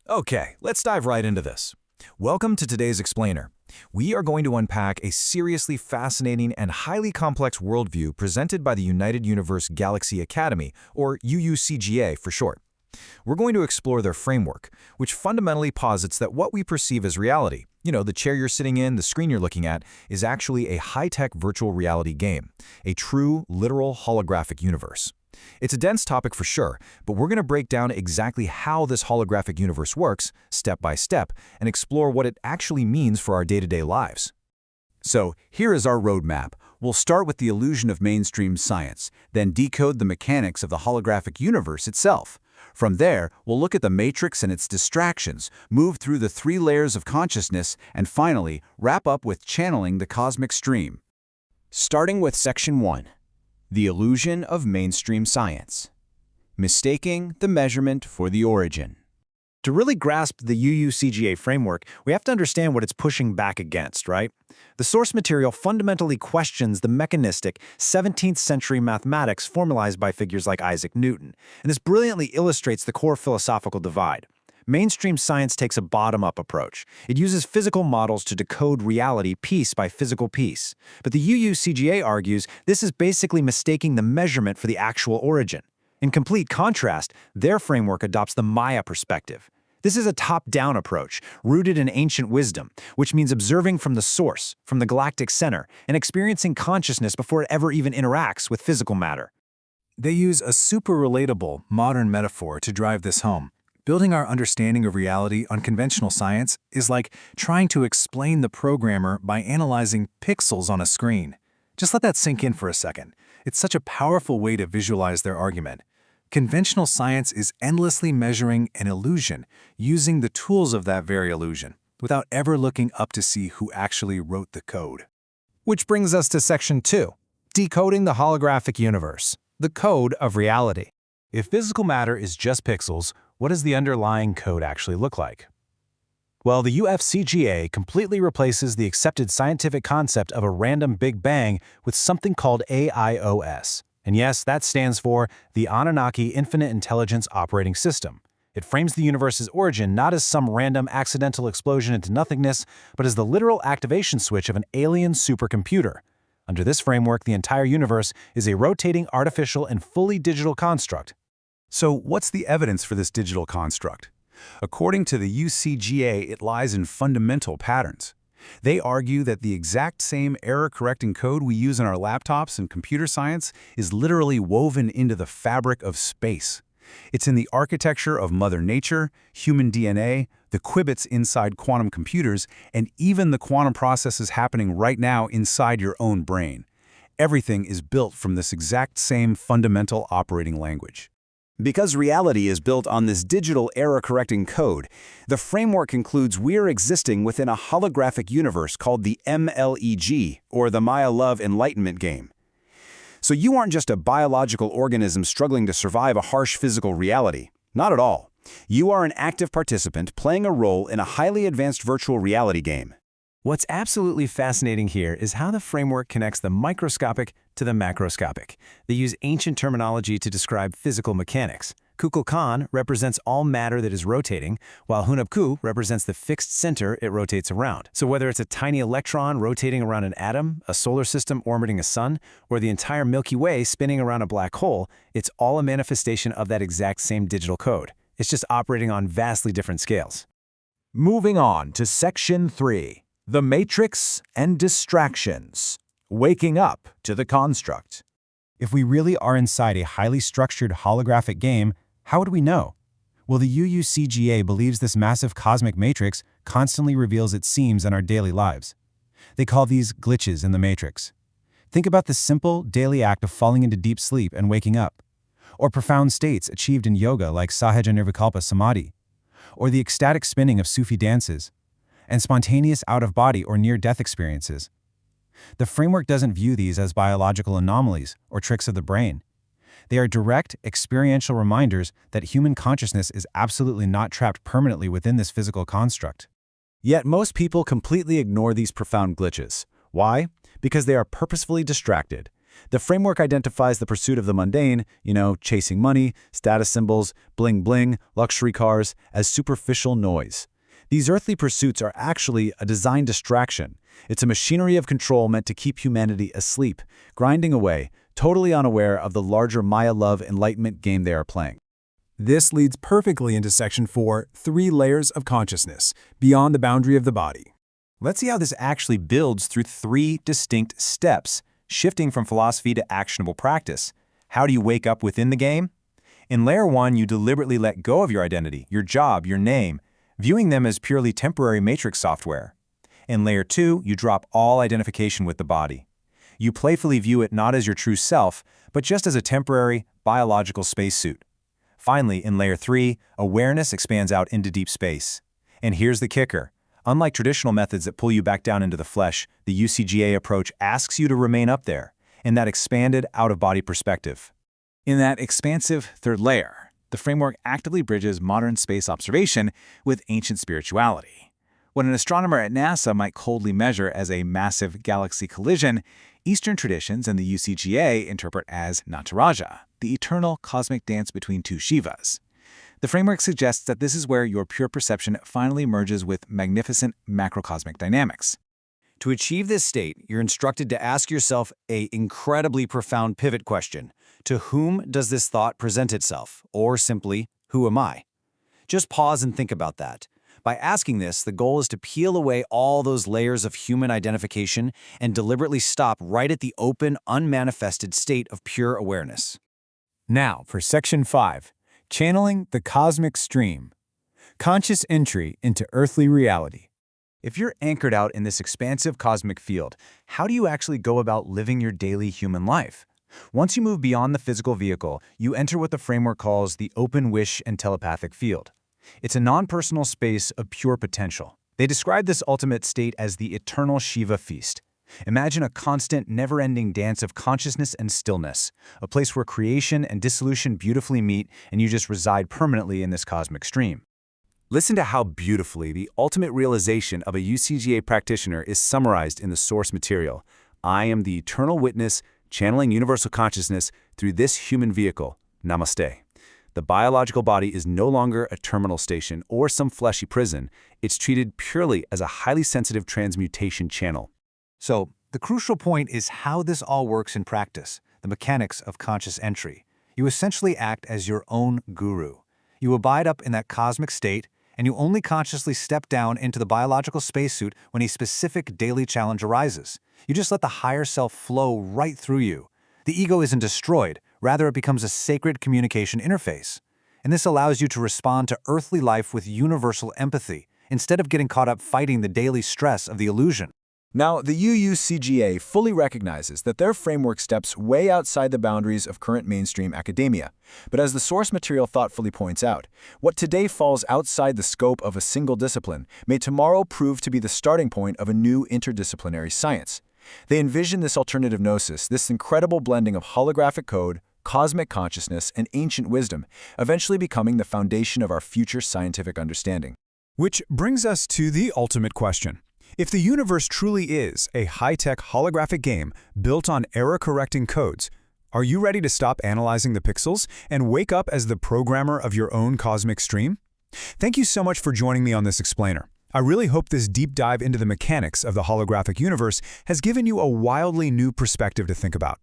Okay, let's dive right into this. Welcome to today's explainer. We are going to unpack a seriously fascinating and highly complex worldview presented by the United Universe Galaxy Academy, or UUCGA for short. We're going to explore their framework, which fundamentally posits that what we perceive as reality, the chair you're sitting in, the screen you're looking at, is actually a high-tech virtual reality game, a true, literal holographic universe. It's a dense topic for sure, but we're going to break down exactly how this holographic universe works, step by step, and explore what it actually means for our day-to-day lives. So, here is our roadmap. We'll start with the illusion of mainstream science, then decode the mechanics of the holographic universe itself. From there, we'll look at the matrix and its distractions, move through the 3 layers of consciousness, and finally, wrap up with channeling the cosmic stream. Starting with Section 1. The illusion of mainstream science. Mistaking the measurement for the origin. To really grasp the UUCGA framework, we have to understand what it's pushing back against, right? The source material fundamentally questions the mechanistic 17th century mathematics formalized by figures like Isaac Newton, and this brilliantly illustrates the core philosophical divide. Mainstream science takes a bottom-up approach. It uses physical models to decode reality piece by physical piece. But the UUCGA argues this is basically mistaking the measurement for the actual origin. In complete contrast, their framework adopts the Maya perspective. This is a top-down approach, rooted in ancient wisdom, which means observing from the source, from the galactic center, and experiencing consciousness before it ever even interacts with physical matter. They use a super relatable, modern metaphor to drive this home. Building our understanding of reality on conventional science is like trying to explain the programmer by analyzing pixels on a screen. Just let that sink in for a second. It's such a powerful way to visualize their argument. Conventional science is endlessly measuring an illusion, using the tools of that very illusion, without ever looking up to see who actually wrote the code. Which brings us to Section 2, Decoding the Holographic Universe, the Code of Reality. If physical matter is just pixels, what does the underlying code actually look like? Well, the UUCGA completely replaces the accepted scientific concept of a random Big Bang with something called AIOS. And yes, that stands for the Anunnaki Infinite Intelligence Operating System. It frames the universe's origin not as some random accidental explosion into nothingness, but as the literal activation switch of an alien supercomputer. Under this framework, the entire universe is a rotating artificial and fully digital construct. So, what's the evidence for this digital construct? According to the UUCGA, it lies in fundamental patterns. They argue that the exact same error-correcting code we use in our laptops and computer science is literally woven into the fabric of space. It's in the architecture of Mother Nature, human DNA, the qubits inside quantum computers, and even the quantum processes happening right now inside your own brain. Everything is built from this exact same fundamental operating language. Because reality is built on this digital error-correcting code, the framework concludes we're existing within a holographic universe called the MLEG, or the Maya Love Enlightenment Game. So you aren't just a biological organism struggling to survive a harsh physical reality. Not at all. You are an active participant playing a role in a highly advanced virtual reality game. What's absolutely fascinating here is how the framework connects the microscopic to the macroscopic. They use ancient terminology to describe physical mechanics. Kukulkan represents all matter that is rotating, while Hunabku represents the fixed center it rotates around. So whether it's a tiny electron rotating around an atom, a solar system orbiting a sun, or the entire Milky Way spinning around a black hole, it's all a manifestation of that exact same digital code. It's just operating on vastly different scales. Moving on to Section 3. The Matrix and Distractions. Waking up to the construct. If we really are inside a highly structured holographic game, how would we know? Well, the UUCGA believes this massive cosmic matrix constantly reveals its seams in our daily lives. They call these glitches in the matrix. Think about the simple, daily act of falling into deep sleep and waking up, or profound states achieved in yoga like Sahaja Nirvikalpa Samadhi, or the ecstatic spinning of Sufi dances, and spontaneous out-of-body or near-death experiences. The framework doesn't view these as biological anomalies or tricks of the brain. They are direct, experiential reminders that human consciousness is absolutely not trapped permanently within this physical construct. Yet most people completely ignore these profound glitches. Why? Because they are purposefully distracted. The framework identifies the pursuit of the mundane, chasing money, status symbols, bling-bling, luxury cars, as superficial noise. These earthly pursuits are actually a design distraction. It's a machinery of control meant to keep humanity asleep, grinding away, totally unaware of the larger Maya love enlightenment game they are playing. This leads perfectly into Section 4, 3 layers of consciousness, beyond the boundary of the body. Let's see how this actually builds through 3 distinct steps, shifting from philosophy to actionable practice. How do you wake up within the game? In Layer 1, you deliberately let go of your identity, your job, your name, viewing them as purely temporary matrix software. In Layer 2, you drop all identification with the body. You playfully view it not as your true self, but just as a temporary, biological spacesuit. Finally, in Layer 3, awareness expands out into deep space. And here's the kicker. Unlike traditional methods that pull you back down into the flesh, the UUCGA approach asks you to remain up there, in that expanded, out-of-body perspective. In that expansive third layer, the framework actively bridges modern space observation with ancient spirituality. What an astronomer at NASA might coldly measure as a massive galaxy collision, Eastern traditions and the UUCGA interpret as Nataraja, the eternal cosmic dance between two Shivas. The framework suggests that this is where your pure perception finally merges with magnificent macrocosmic dynamics. To achieve this state, you're instructed to ask yourself an incredibly profound pivot question. To whom does this thought present itself? Or simply, who am I? Just pause and think about that. By asking this, the goal is to peel away all those layers of human identification and deliberately stop right at the open, unmanifested state of pure awareness. Now, for Section 5, channeling the cosmic stream. Conscious entry into earthly reality. If you're anchored out in this expansive cosmic field, how do you actually go about living your daily human life? Once you move beyond the physical vehicle, you enter what the framework calls the open wish and telepathic field. It's a non-personal space of pure potential. They describe this ultimate state as the eternal Shiva feast. Imagine a constant, never-ending dance of consciousness and stillness, a place where creation and dissolution beautifully meet and you just reside permanently in this cosmic stream. Listen to how beautifully the ultimate realization of a UUCGA practitioner is summarized in the source material. I am the eternal witness, channeling universal consciousness through this human vehicle. Namaste. The biological body is no longer a terminal station or some fleshy prison. It's treated purely as a highly sensitive transmutation channel. So, the crucial point is how this all works in practice, the mechanics of conscious entry. You essentially act as your own guru. You abide up in that cosmic state, and you only consciously step down into the biological spacesuit when a specific daily challenge arises. You just let the higher self flow right through you. The ego isn't destroyed, rather it becomes a sacred communication interface. And this allows you to respond to earthly life with universal empathy, instead of getting caught up fighting the daily stress of the illusion. Now, the UUCGA fully recognizes that their framework steps way outside the boundaries of current mainstream academia. But as the source material thoughtfully points out, what today falls outside the scope of a single discipline may tomorrow prove to be the starting point of a new interdisciplinary science. They envision this alternative gnosis, this incredible blending of holographic code, cosmic consciousness, and ancient wisdom, eventually becoming the foundation of our future scientific understanding. Which brings us to the ultimate question. If the universe truly is a high-tech holographic game built on error-correcting codes, are you ready to stop analyzing the pixels and wake up as the programmer of your own cosmic stream? Thank you so much for joining me on this explainer. I really hope this deep dive into the mechanics of the holographic universe has given you a wildly new perspective to think about.